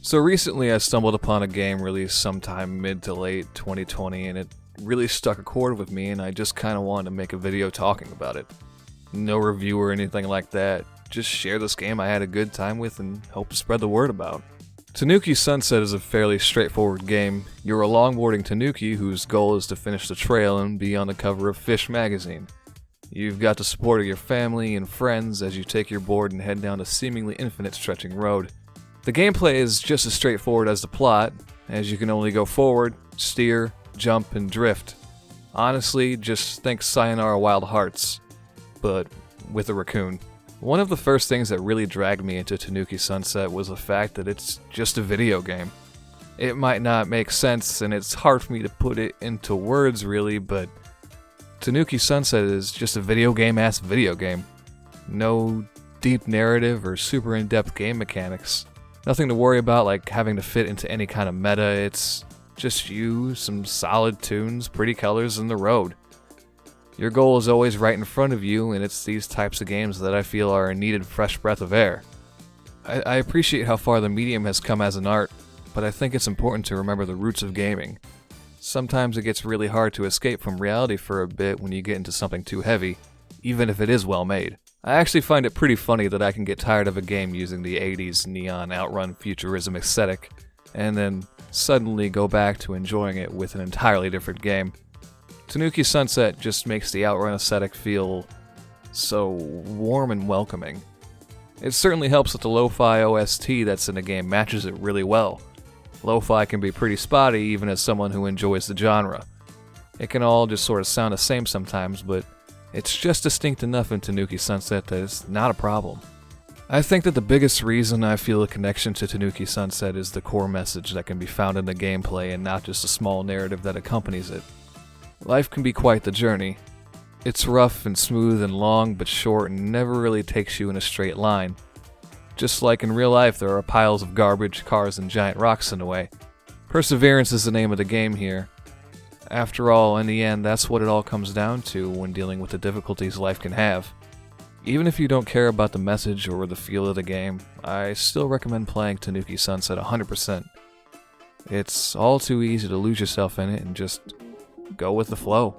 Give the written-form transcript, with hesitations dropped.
So recently I stumbled upon a game released sometime mid to late 2020 and it really struck a chord with me and I just kinda wanted to make a video talking about it. No review or anything like that, just share this game I had a good time with and hope to spread the word about. Tanuki Sunset is a fairly straightforward game. You're a longboarding tanuki whose goal is to finish the trail and be on the cover of Fish magazine. You've got the support of your family and friends as you take your board and head down a seemingly infinite stretching road. The gameplay is just as straightforward as the plot, as you can only go forward, steer, jump, and drift. Honestly, just think Sayonara Wild Hearts, but with a raccoon. One of the first things that really dragged me into Tanuki Sunset was the fact that it's just a video game. It might not make sense, and it's hard for me to put it into words really, but Tanuki Sunset is just a video game-ass video game. No deep narrative or super in-depth game mechanics. Nothing to worry about like having to fit into any kind of meta. It's just you, some solid tunes, pretty colors, and the road. Your goal is always right in front of you, and it's these types of games that I feel are a needed fresh breath of air. I appreciate how far the medium has come as an art, but I think it's important to remember the roots of gaming. Sometimes it gets really hard to escape from reality for a bit when you get into something too heavy, even if it is well made. I actually find it pretty funny that I can get tired of a game using the 80s neon outrun futurism aesthetic, and then suddenly go back to enjoying it with an entirely different game. Tanuki Sunset just makes the outrun aesthetic feel so warm and welcoming. It certainly helps that the lo-fi OST that's in the game matches it really well. Lo-fi can be pretty spotty even as someone who enjoys the genre. It can all just sort of sound the same sometimes, but it's just distinct enough in Tanuki Sunset that it's not a problem. I think that the biggest reason I feel a connection to Tanuki Sunset is the core message that can be found in the gameplay and not just a small narrative that accompanies it. Life can be quite the journey. It's rough and smooth and long but short and never really takes you in a straight line. Just like in real life, there are piles of garbage, cars, and giant rocks in the way. Perseverance is the name of the game here. After all, in the end, that's what it all comes down to when dealing with the difficulties life can have. Even if you don't care about the message or the feel of the game, I still recommend playing Tanuki Sunset 100%. It's all too easy to lose yourself in it and just go with the flow.